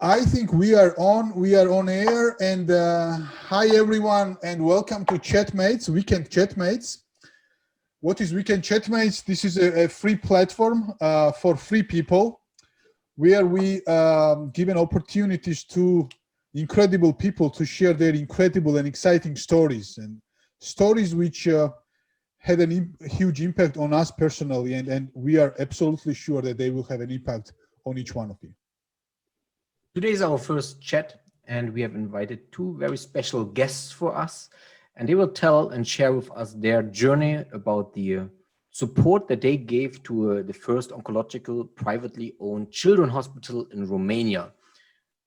I think we are on air, and hi everyone, and welcome to Chatmates, Weekend Chatmates. What is Weekend Chatmates? This is a free platform for free people where we given opportunities to incredible people to share their incredible and exciting stories, and stories which had a huge impact on us personally, and we are absolutely sure that they will have an impact on each one of you. Today is our first chat, and we have invited two very special guests for us, and they will tell and share with us their journey about the support that they gave to the first oncological privately owned children's hospital in Romania.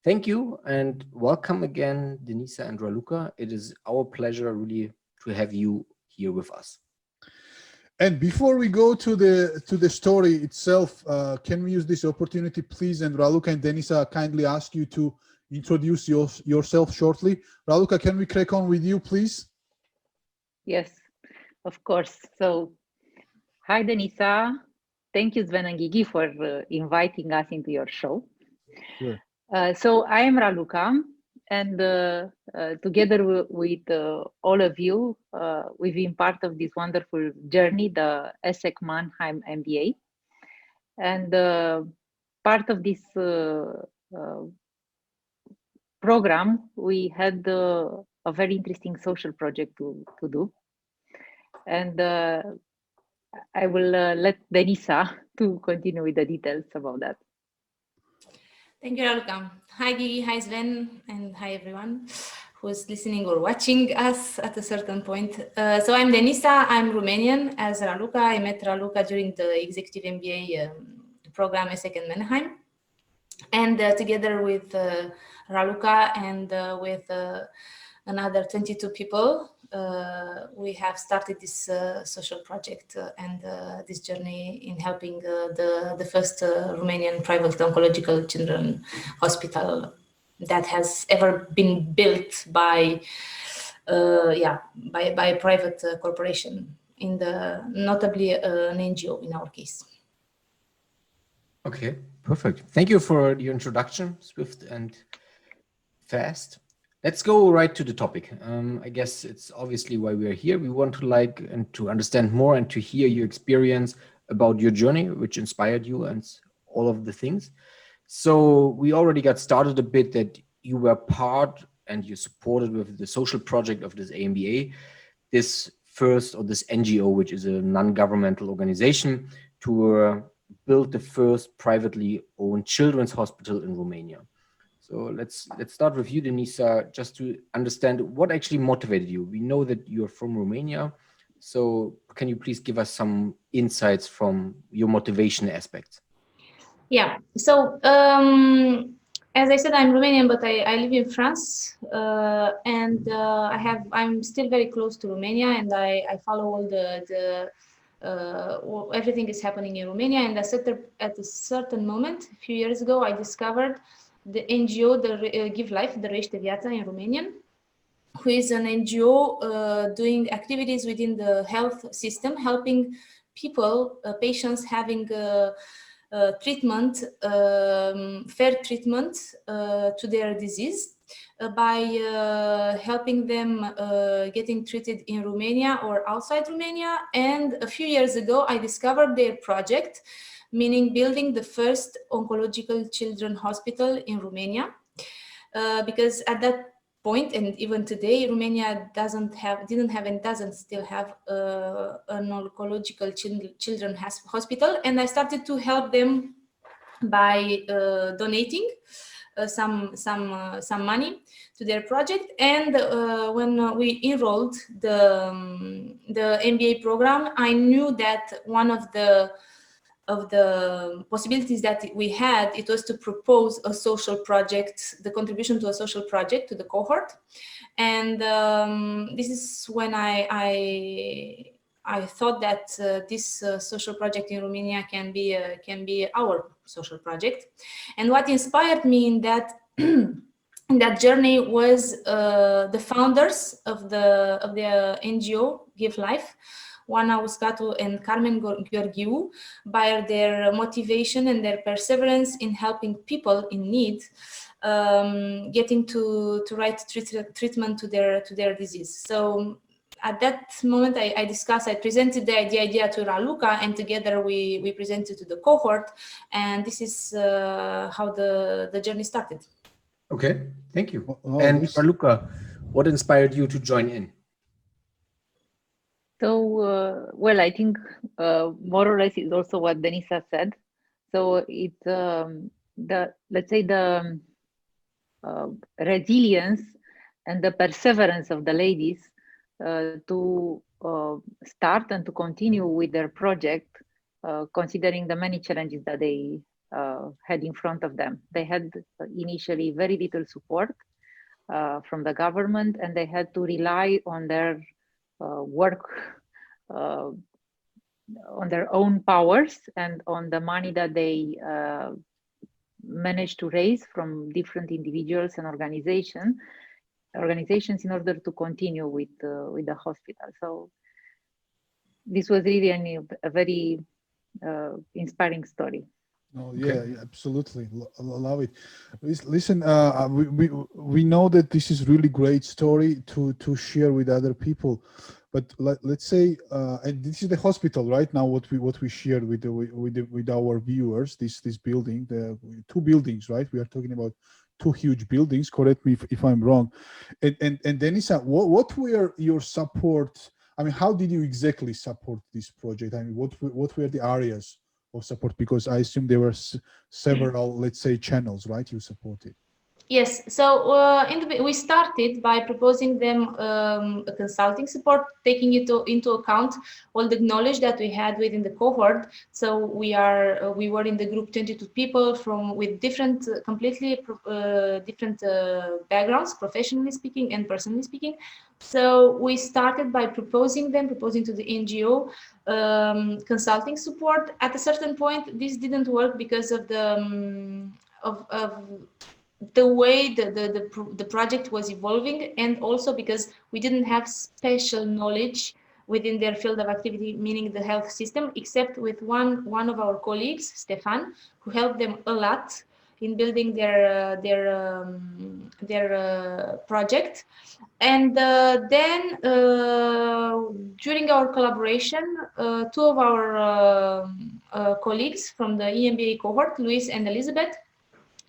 Thank you and welcome again, Denisa and Raluca. It is our pleasure really to have you here with us. And before we go to the story itself, can we use this opportunity, please? And Raluca and Denisa, kindly ask you to introduce yourself shortly. Raluca, can we crack on with you, please? Yes, of course. So, hi, Denisa. Thank you, Sven and Gigi, for inviting us into your show. Sure. So, I am Raluca, and together with all of you, we've been part of this wonderful journey, the ESSEC Mannheim MBA. And part of this program, we had a very interesting social project to do. And I will let Denisa to continue with the details about that. Thank you, Raluca. Hi, Gigi, hi, Sven, and hi, everyone who's listening or watching us at a certain point. So I'm Denisa, I'm Romanian as Raluca. I met Raluca during the Executive MBA program ESSEC in Mannheim. And together with Raluca and with another 22 people, we have started this social project and this journey in helping the first Romanian private oncological children hospital that has ever been built by a private corporation, notably an NGO in our case. Okay, perfect. Thank you for your introduction, swift and fast. Let's go right to the topic. I guess it's obviously why we are here. We want to understand more and to hear your experience about your journey, which inspired you and all of the things. So we already got started a bit that you were part and you supported with the social project of this AMBA, this NGO, which is a non-governmental organization to build the first privately owned children's hospital in Romania. So let's start with you, Denisa, just to understand what actually motivated you. We know that you're from Romania, so can you please give us some insights from your motivation aspects? Yeah, so as I said, I'm Romanian, but I live in France, and I'm still very close to Romania, and I follow all everything is happening in Romania. And at a certain moment, a few years ago, I discovered the NGO, the Give Life, the Rește Viața in Romanian, who is an NGO doing activities within the health system, helping people, patients having treatment, fair treatment to their disease by helping them getting treated in Romania or outside Romania. And a few years ago, I discovered their project, meaning building the first oncological children hospital in Romania, because at that point, and even today, Romania didn't have and doesn't still have an oncological children hospital. And I started to help them by donating some money to their project. And when we enrolled the MBA program, I knew that one of the possibilities that we had, it was to propose a social project, the contribution to a social project to the cohort. And this is when I thought that this social project in Romania can be our social project. And what inspired me in that in that journey was the founders of the NGO Give Life, Oana Uscatu and Carmen Gheorghiu, by their motivation and their perseverance in helping people in need, getting to right treatment to their disease. So at that moment, I presented the idea to Raluca, and together we presented to the cohort, and this is how the journey started. Okay, thank you. Oh, and Raluca, what inspired you to join in? So, well, I think more or less is also what Denisa said. So it's let's say the resilience and the perseverance of the ladies to start and to continue with their project, considering the many challenges that they had in front of them. They had initially very little support from the government, and they had to rely on their work, on their own powers and on the money that they managed to raise from different individuals and organizations in order to continue with the hospital. So this was really a very inspiring story. Oh yeah, yeah, absolutely. Love it. Listen, we know that this is really great story to share with other people, but let's say, and this is the hospital right now. What we shared with our viewers. This building, the two buildings, right? We are talking about two huge buildings. Correct me if I'm wrong. And Denisa, what were your support? I mean, how did you exactly support this project? I mean, what were the areas of support, because I assume there were several, let's say, channels, right? You supported. Yes, so we started by proposing them a consulting support, taking into account all the knowledge that we had within the cohort. So we were in the group 22 people with different, completely different backgrounds, professionally speaking and personally speaking. So we started by proposing to the NGO consulting support. At a certain point, this didn't work because of the way the project was evolving, and also because we didn't have special knowledge within their field of activity, meaning the health system, except with one of our colleagues, Stefan, who helped them a lot in building their project. And then during our collaboration, two of our colleagues from the EMBA cohort, Luis and Elizabeth,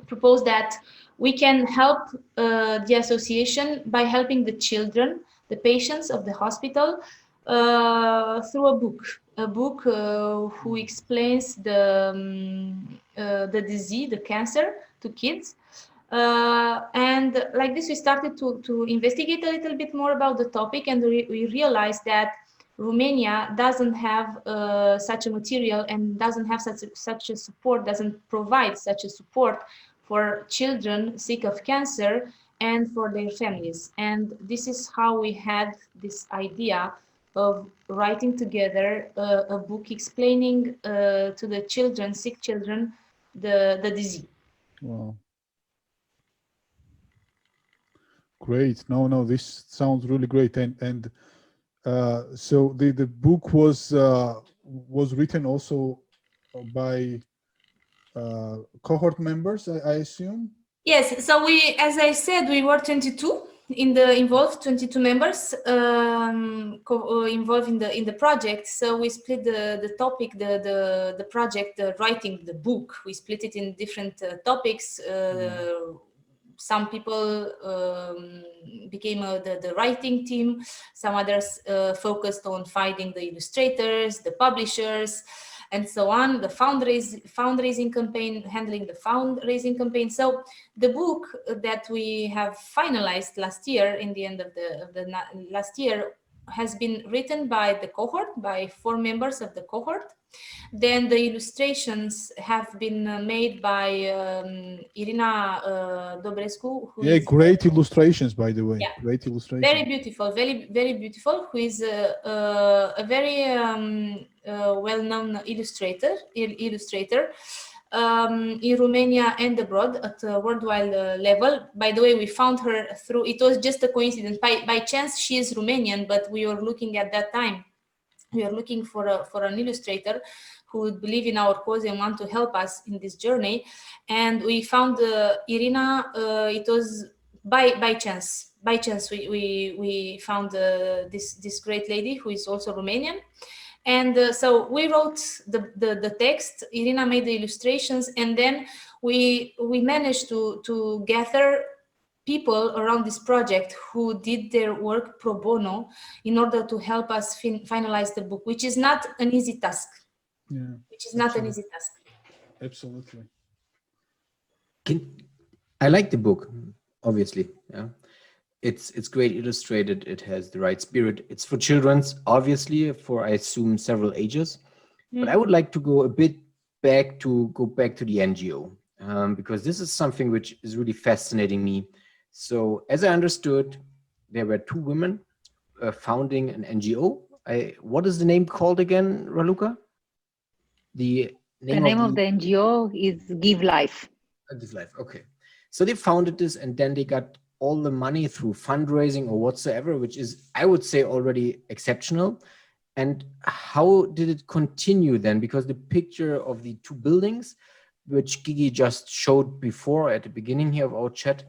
proposed that we can help the association by helping the children, the patients of the hospital, through a book who explains the disease, the cancer, to kids. And like this, we started to investigate a little bit more about the topic, and we realized that Romania doesn't have such a material and doesn't have such a support, doesn't provide such a support for children sick of cancer and for their families. And this is how we had this idea of writing together a book explaining to the children, sick children, the disease. Wow. Great. No, this sounds really great. And so the book was written also by cohort members, I assume. Yes. So we, as I said, we were 22 involved, 22 members involved in the project. So we split the topic, the project, writing the book. We split it in different topics. Some people became the writing team. Some others focused on finding the illustrators, the publishers, and so on. The fundraising campaign, handling the fundraising campaign. So the book that we have finalized last year, in the end of the last year, has been written by the cohort, by 4 members of the cohort. Then the illustrations have been made by Irina Dobrescu. Great illustrations, by the way. Yeah, great illustrations. Very beautiful, very beautiful. Who is a very well-known illustrator in Romania and abroad at a worldwide level. By the way, we found her through, it was just a coincidence. By chance, she is Romanian, but we were looking at that time We are looking for an illustrator who would believe in our cause and want to help us in this journey. And we found Irina. It was by chance. By chance, we found this great lady who is also Romanian. And so we wrote the text. Irina made the illustrations, and then we managed to gather people around this project who did their work pro bono in order to help us finalize the book, which is not an easy task. Yeah, Which is not an easy task. absolutely. I like the book, obviously. Yeah, it's great illustrated. It has the right spirit. It's for children's, obviously, for I assume several ages. But I would like to go a bit back to the NGO, because this is something which is really fascinating me. So as I understood, there were two women founding an NGO. What is the name called again, Raluca? The name of the NGO is Give Life. Give Life. Okay. So they founded this, and then they got all the money through fundraising or whatsoever, which is, I would say, already exceptional. And how did it continue then? Because the picture of the two buildings, which Gigi just showed before at the beginning here of our chat,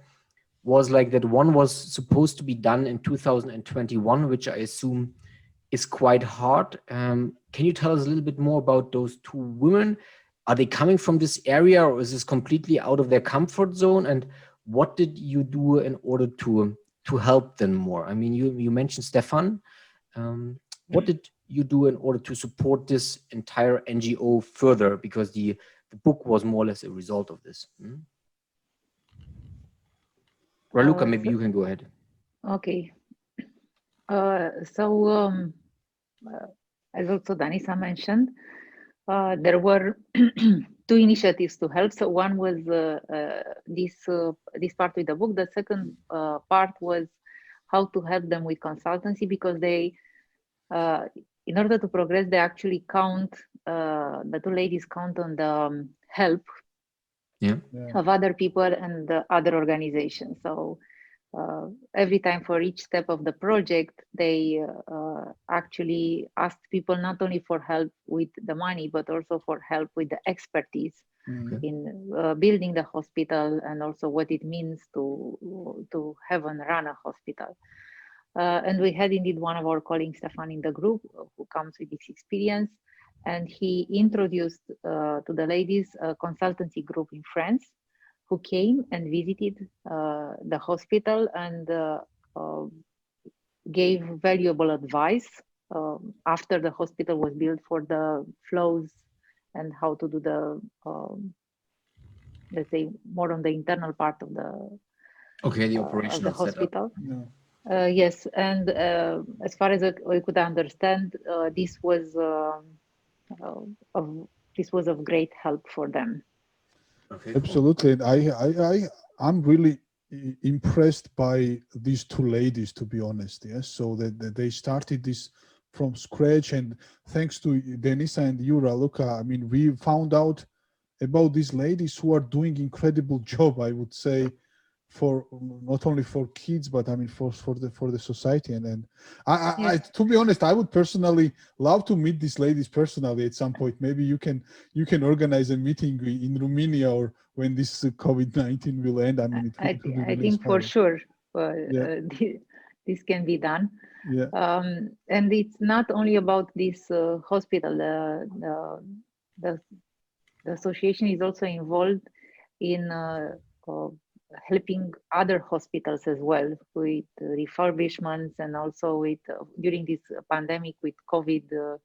was like that one was supposed to be done in 2021, which I assume is quite hard. Can you tell us a little bit more about those two women? Are they coming from this area, or is this completely out of their comfort zone? And what did you do in order to help them more? I mean, you mentioned Stefan. What did you do in order to support this entire NGO further? Because the book was more or less a result of this. Raluca, maybe you can go ahead. Okay. As also Denisa mentioned, there were two initiatives to help. So one was this part with the book. The second part was how to help them with consultancy, because they, in order to progress, they actually count, the two ladies count on the help of other people and other organizations. So every time for each step of the project, they actually asked people not only for help with the money, but also for help with the expertise in building the hospital, and also what it means to have and run a hospital. And we had indeed one of our colleagues, Stefan, in the group who comes with this experience. And he introduced to the ladies a consultancy group in France who came and visited the hospital and gave valuable advice after the hospital was built for the flows and how to do the, let's say, more on the internal part of the operational of the hospital. Yes, and as far as I could understand, this was of great help for them. Okay, absolutely. Cool. I'm really impressed by these two ladies, to be honest. Yes, so that they started this from scratch, and thanks to Denisa and you, Raluca, I mean, we found out about these ladies who are doing incredible job, I would say, for not only for kids, but I mean for the society. And I to be honest, I would personally love to meet these ladies personally at some point. Maybe you can organize a meeting in Romania, or when this COVID-19 will end. I mean, I think for sure this can be done. Yeah. And it's not only about this hospital. The association is also involved in helping other hospitals as well with refurbishments, and also with during this pandemic with COVID,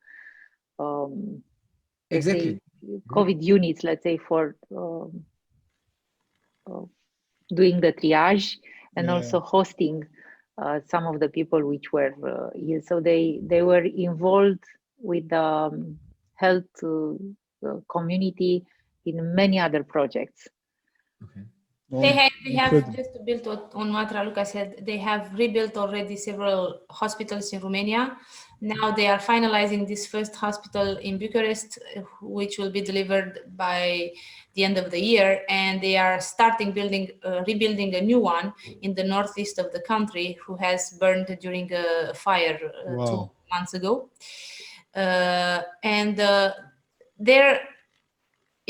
exactly, COVID units, let's say, for doing the triage and also hosting some of the people which were ill. So they were involved with the health community in many other projects. Okay. They have just to build on what Raluca said. They have rebuilt already several hospitals in Romania. Now they are finalizing this first hospital in Bucharest, which will be delivered by the end of the year, and they are starting rebuilding a new one in the northeast of the country, who has burned during a fire 2 months ago.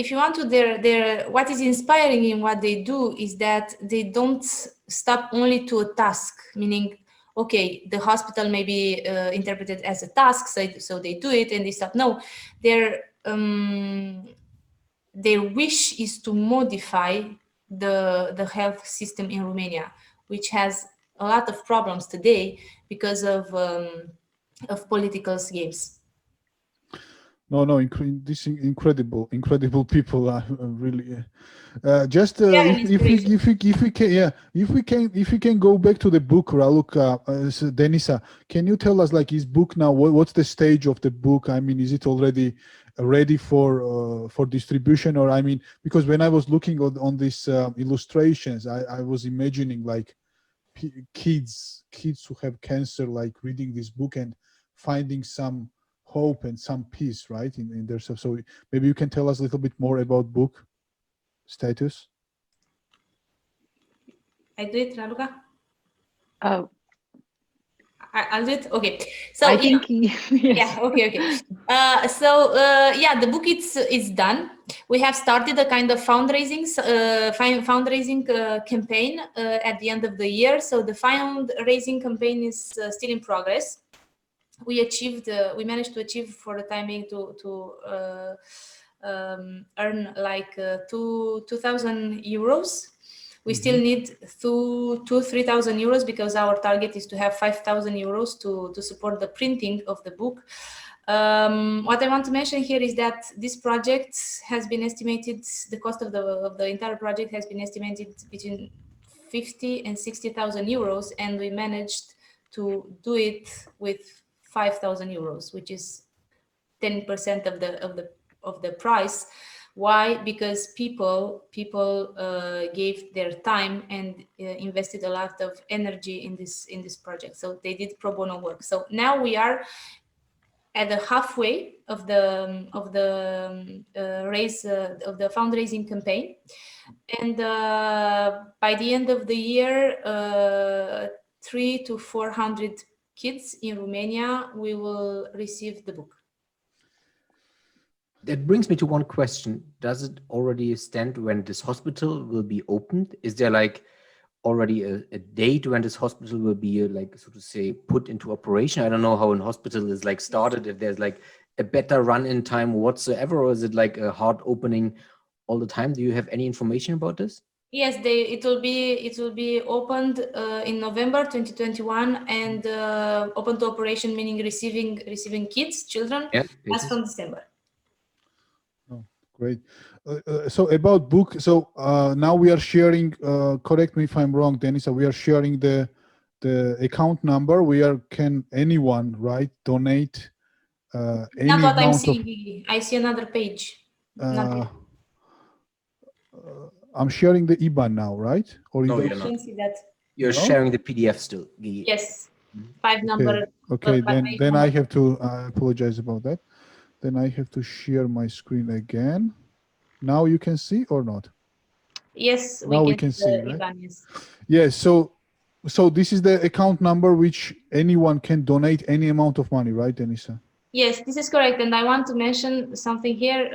If you want to, what is inspiring in what they do is that they don't stop only to a task, meaning, okay, the hospital may be interpreted as a task, so they do it and they stop. No, their wish is to modify the health system in Romania, which has a lot of problems today because of political games. No, this incredible people are really. Just if we can go back to the book, Raluca, Denisa, can you tell us, like, his book now? What's the stage of the book? I mean, is it already ready for distribution? Or, I mean, because when I was looking on these illustrations, I was imagining like kids who have cancer, like reading this book and finding some hope and some peace, right, in their stuff. So maybe you can tell us a little bit more about book status. I do it, Raluca? Oh, I'll do it. Okay. So I think yes. yeah. Okay. The book is done. We have started a kind of fundraising campaign at the end of the year. So the fundraising campaign is still in progress. We managed to achieve for the time being to earn like 2,000 euros. We still need 3,000 euros because our target is to have 5,000 euros to support the printing of the book. What I want to mention here is that this project has been estimated, the cost of the entire project has been estimated between 50 and 60,000 euros, and we managed to do it with 5,000 euros, which is 10% of the price. Why? Because people gave their time and invested a lot of energy in this project. So they did pro bono work. So now we are at the halfway of the fundraising campaign, and by the end of the year, 300 to 400 kids in Romania we will receive the book. That brings me to one question. Does it already stand when this hospital will be opened? Is there like already a date when this hospital will be like, so to say, put into operation? I don't know how a hospital is like started, if there's like a better run-in time whatsoever, or is it like a hard opening all the time? Do you have any information about this? Yes, it will be opened in November 2021 and open to operation, meaning receiving children, as from December. Oh, great. So about book, so now we are sharing, correct me if I'm wrong, Denisa, we are sharing the account number. Can anyone, right, donate any Not what I'm amount seeing. I see another page. I'm sharing the IBAN now, right? Or No, you you're not. See that. You're sharing the PDF still. Yes. 5 number. Okay, then I have to, I apologize about that. Then I have to share my screen again. Now you can see or not? Yes, now we can see, right? IBAN, yes. Yes, so this is the account number which anyone can donate any amount of money, right, Denisa? Yes, this is correct. And I want to mention something here.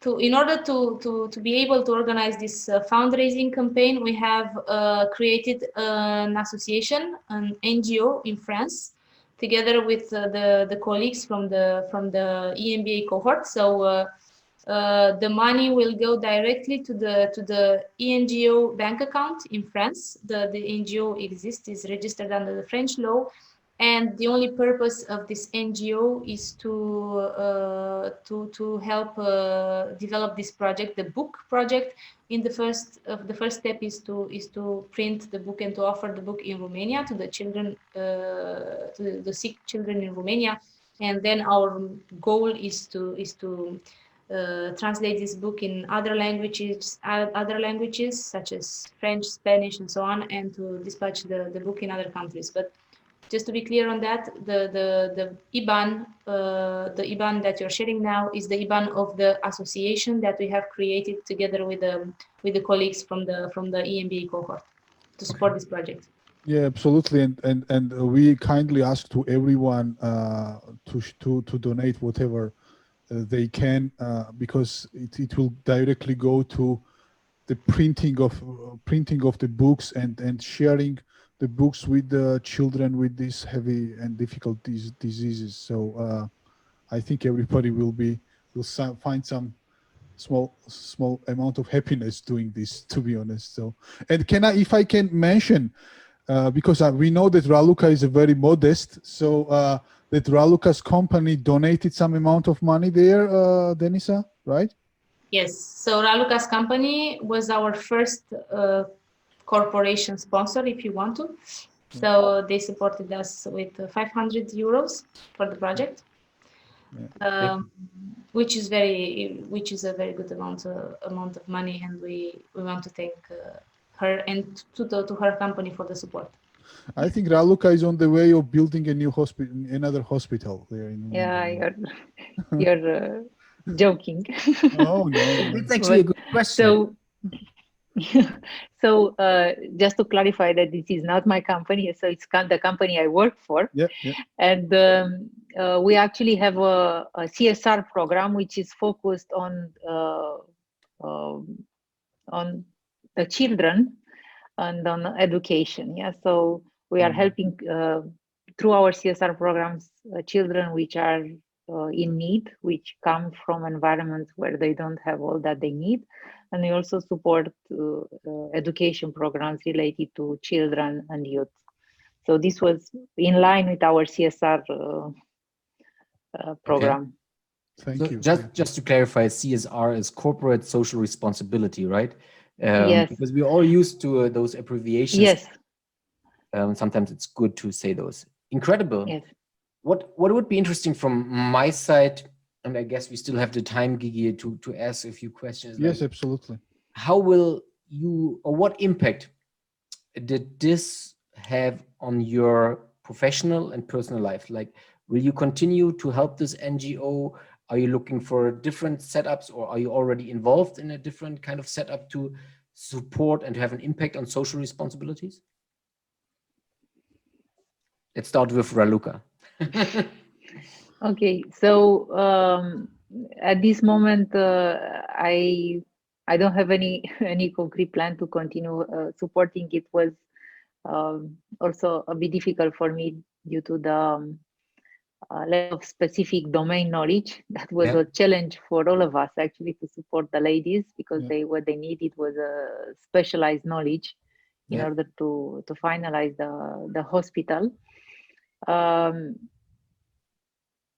In order to be able to organize this fundraising campaign, we have created an association, an NGO in France, together with the colleagues from the EMBA cohort. So the money will go directly to the NGO bank account in France. The NGO exists, is registered under the French law. And the only purpose of this NGO is to help develop this project, the book project. The first step is to print the book and to offer the book in Romania to the children, to the sick children in Romania. And then our goal is to translate this book in other languages such as French, Spanish, and so on, and to dispatch the book in other countries. But just to be clear on that, the IBAN that you're sharing now is the IBAN of the association that we have created together with the colleagues from the EMBA cohort to support this project. Yeah, absolutely, and we kindly ask to everyone to donate whatever they can, because it will directly go to the printing of the books and sharing the books with the children with these heavy and difficult diseases. So I think everybody will find some small amount of happiness doing this, to be honest. So, and if I can mention, because we know that Raluca is a very modest, so that Raluca's company donated some amount of money there, Denisa, right? Yes. So Raluca's company was our first corporation sponsor, if you want to. So they supported us with 500 euros for the project, which is a very good amount of money, and we want to thank her and to her company for the support. I think Raluca is on the way of building a new hospital, another hospital there in Yeah, Romania. you're joking. Oh no, It's actually a good question. So, so just to clarify that this is not my company, so it's the company I work for. yeah, yeah. And we actually have a CSR program which is focused on the children and on education. Yeah, so we are helping through our CSR programs children which are in need, which come from environments where they don't have all that they need, and we also support education programs related to children and youth. So this was in line with our CSR program. Thank you. Just to clarify, CSR is corporate social responsibility, right? Yes. Because we're all used to those abbreviations. Yes. Sometimes it's good to say those. Incredible. Yes. What would be interesting from my side, and I guess we still have the time, Gigi, to ask a few questions. Yes, like, absolutely. How will you, or what impact did this have on your professional and personal life? Like, will you continue to help this NGO? Are you looking for different setups, or are you already involved in a different kind of setup to support and to have an impact on social responsibilities? Let's start with Raluca. Okay, so at this moment, I don't have any concrete plan to continue supporting. It was also a bit difficult for me due to the lack of specific domain knowledge. That was a challenge for all of us actually to support the ladies, because what they needed was a specialized knowledge in order to finalize the hospital.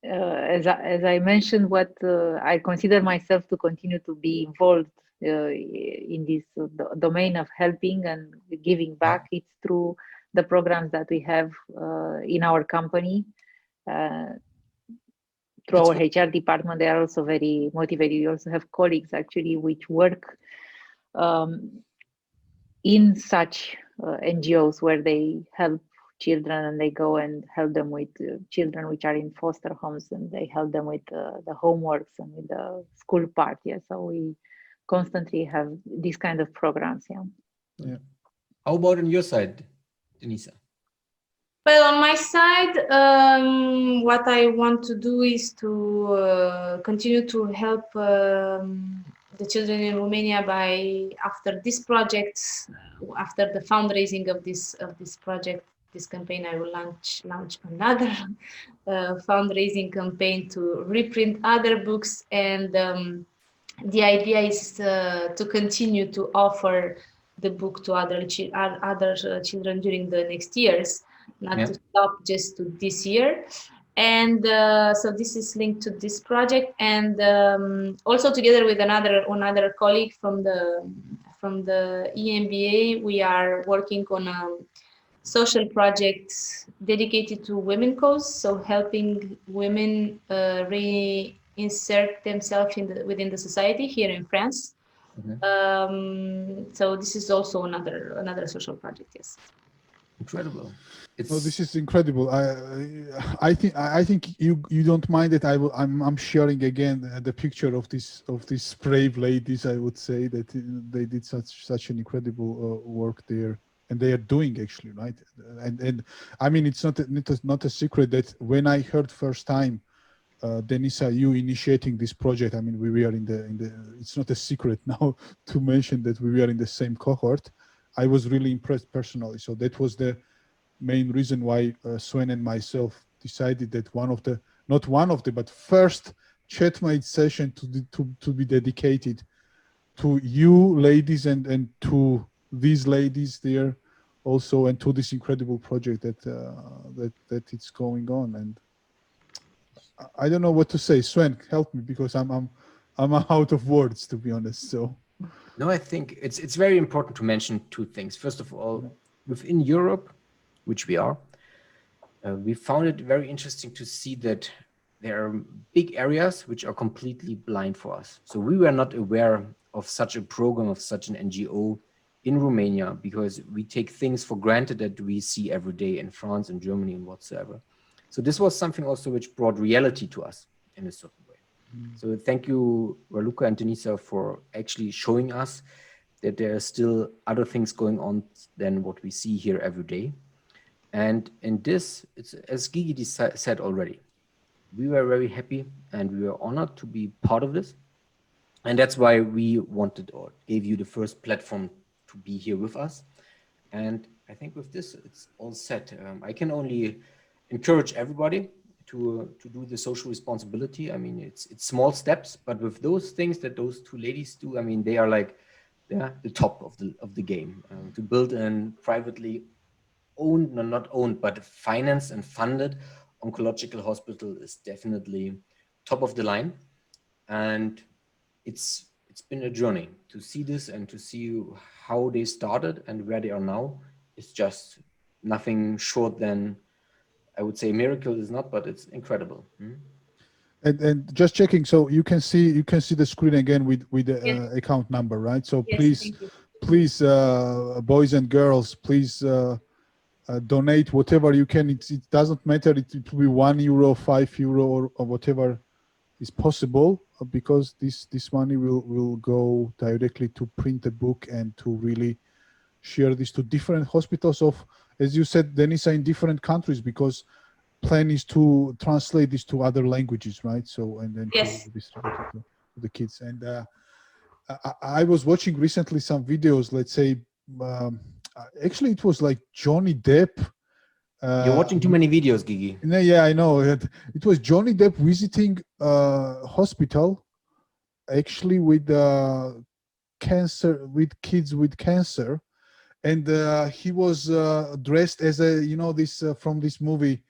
As I mentioned, what I consider myself to continue to be involved in this domain of helping and giving back. It's through the programs that we have in our company. Through our HR department, they are also very motivated. We also have colleagues actually which work in such NGOs where they help children, and they go and help them with children which are in foster homes, and they help them with the homeworks and with the school part. Yeah, so we constantly have these kind of programs. Yeah. How about on your side, Denisa? Well, on my side, what I want to do is to continue to help the children in Romania by, after this project, after the fundraising of this project, this campaign, I will launch another fundraising campaign to reprint other books, and the idea is to continue to offer the book to other children during the next years, not to stop just to this year. And so this is linked to this project, and also together with another colleague from the EMBA, we are working on a social project dedicated to women cause, so helping women reinsert themselves within the society here in France. So this is also another social project. Yes. Incredible. This is incredible. I think you don't mind that I'm sharing again the picture of these brave ladies. I would say that they did such an incredible work there. and they are doing actually, right? And I mean, it's not a secret that when I heard first time, Denisa, you initiating this project, I mean, we were in the, it's not a secret now to mention that we were in the same cohort. I was really impressed personally. So that was the main reason why Sven and myself decided that not one of the, but first Chatmate session to be dedicated to you ladies and to these ladies there also, and to this incredible project that it's going on. And I don't know what to say. Sven, help me, because I'm out of words, to be honest. So No, I think it's very important to mention two things. First of all, within Europe, which we are, we found it very interesting to see that there are big areas which are completely blind for us. So we were not aware of such a program, of such an NGO in Romania, because we take things for granted that we see every day in France and Germany and whatsoever. So this was something also which brought reality to us in a certain way. So thank you, Raluca and Denisa, for actually showing us that there are still other things going on than what we see here every day. And in this, it's, as Gigi said already, we were very happy and we were honored to be part of this. And that's why we wanted or gave you the first platform to be here with us. And I think with this, it's all set. I can only encourage everybody to do the social responsibility. I mean, it's small steps, but with those things that those two ladies do, I mean, they are like the top of the game. To build a privately owned, no, not owned, but financed and funded oncological hospital is definitely top of the line. And it's been a journey to see this and to see how they started and where they are now. It's just nothing short than, I would say, a miracle is not, but it's incredible. and just checking, so you can see the screen again with the Yes. account number, right? So Yes, thank you. please, boys and girls, please donate whatever you can. It doesn't matter. It will be €1, €5, or whatever is possible, because this money will go directly to print a book and to really share this to different hospitals of, as you said, Denisa, in different countries, because plan is to translate this to other languages, right? So, and then Yes. to distribute it to the kids. And I was watching recently some videos, let's say, actually it was like Johnny Depp. You're watching too many videos, Gigi. Yeah, I know. It was Johnny Depp visiting a hospital, actually with cancer, with kids with cancer, and he was dressed as a, this from this movie.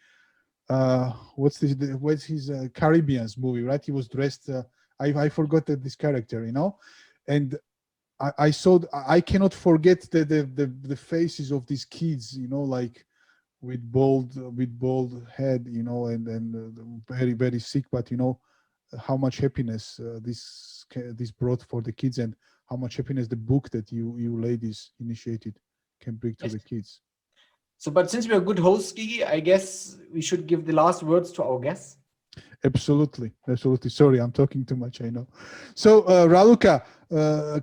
What's his Caribbean's movie, right? He was dressed. I forgot this character, and I saw. I cannot forget the faces of these kids, like with bald head, and very very sick, but how much happiness this brought for the kids, and how much happiness the book that you ladies initiated can bring to the kids. So, but since we're good hosts, Gigi, I guess we should give the last words to our guests. Absolutely. Sorry, I'm talking too much, I know. So, Raluca,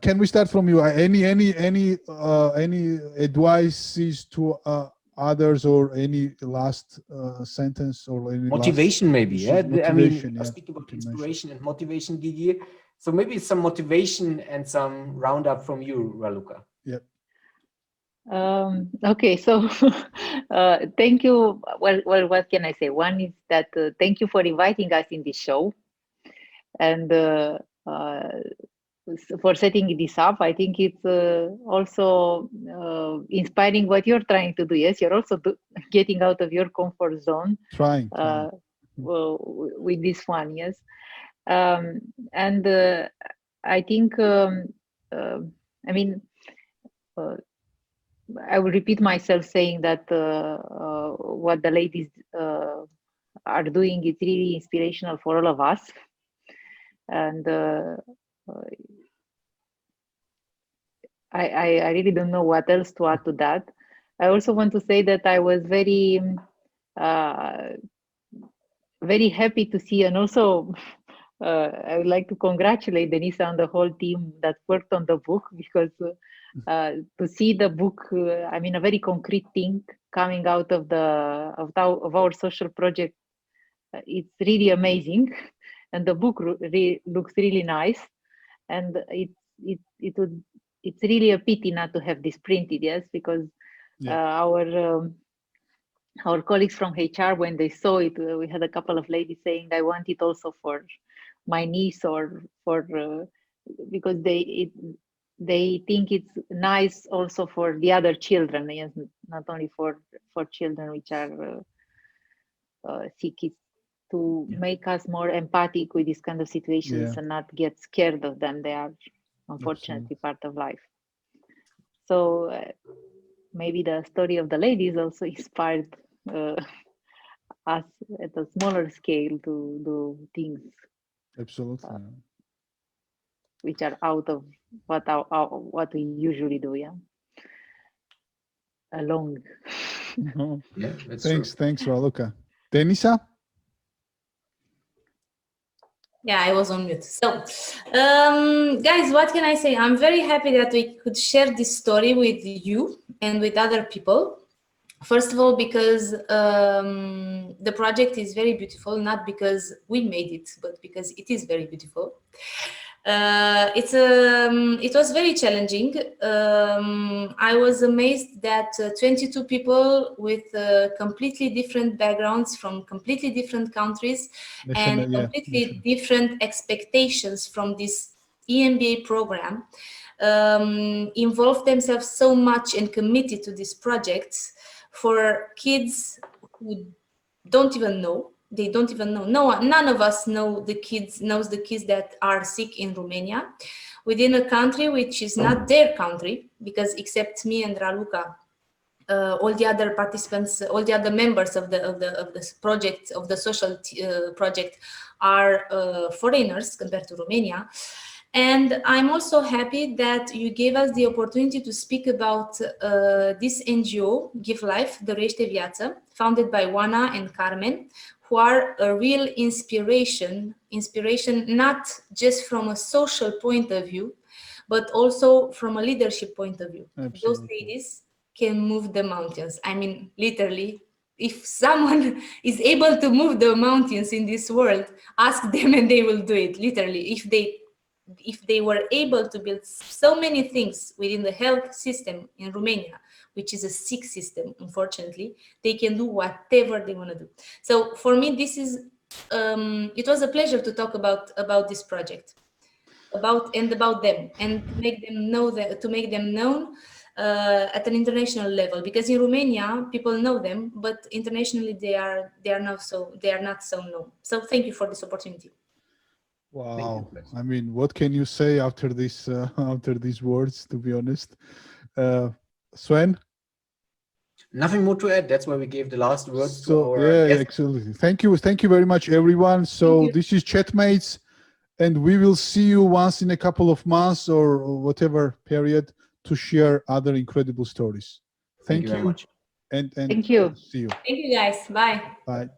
can we start from you? Any advices to others, or any last sentence, or any motivation, maybe? Yeah, motivation, I speak about inspiration and motivation, Gigi. So maybe some motivation and some roundup from you, Raluca. Yep. Okay, so thank you. Well, what can I say? One is that thank you for inviting us in this show, and for setting this up. I think it's also inspiring what you're trying to do. Yes, you're also getting out of your comfort zone. Trying. With this one, yes. And I think, I mean, I will repeat myself saying that what the ladies are doing is really inspirational for all of us. And I really don't know what else to add to that. I also want to say that I was very, very happy to see, and also I would like to congratulate Denisa and the whole team that worked on the book, because to see the book, I mean, a very concrete thing coming out of our social project. It's really amazing, and the book looks really nice, and it's really a pity not to have this printed, yes, because our colleagues from HR, when they saw it, we had a couple of ladies saying, I want it also for my niece, or for because they think it's nice also for the other children, yes, not only for children which are sick. It's to make us more empathic with these kind of situations and not get scared of them. They are unfortunately part of life. So maybe the story of the ladies also inspired us at a smaller scale to do things which are out of what we usually do, alone. Yeah, that's Thanks, true. thanks, Raluca. Denisa? Yeah, I was on mute. So, guys, what can I say? I'm very happy that we could share this story with you and with other people. First of all, because the project is very beautiful, not because we made it, but because it is very beautiful. It was very challenging. I was amazed that 22 people with completely different backgrounds from completely different countries and completely different expectations from this EMBA program involved themselves so much and committed to this project for kids who don't even know. They don't even know. None of us knows the kids that are sick in Romania, within a country which is not their country, because except me and Raluca, all the other participants, all the other members of the project, of the social project, are foreigners compared to Romania. And I'm also happy that you gave us the opportunity to speak about this NGO, Give Life, Dorește Viață, founded by Oana and Carmen, who are a real inspiration not just from a social point of view, but also from a leadership point of view. Absolutely. Those ladies can move the mountains. I mean, literally, if someone is able to move the mountains in this world, ask them and they will do it, literally. If they were able to build so many things within the health system in Romania, which is a sick system, unfortunately, they can do whatever they want to do. So for me, this is, it was a pleasure to talk about this project, about them, and to make them known at an international level, because in Romania people know them, but internationally they are not so known. So thank you for this opportunity. Wow, I mean, what can you say after this after these words, to be honest? Sven? Nothing more to add. That's why we gave the last words to our guest. Absolutely. Thank you very much, everyone. So this is Chatmates, and we will see you once in a couple of months or whatever period to share other incredible stories. Thank you very much. and Thank you. See you. Thank you, guys. Bye. Bye.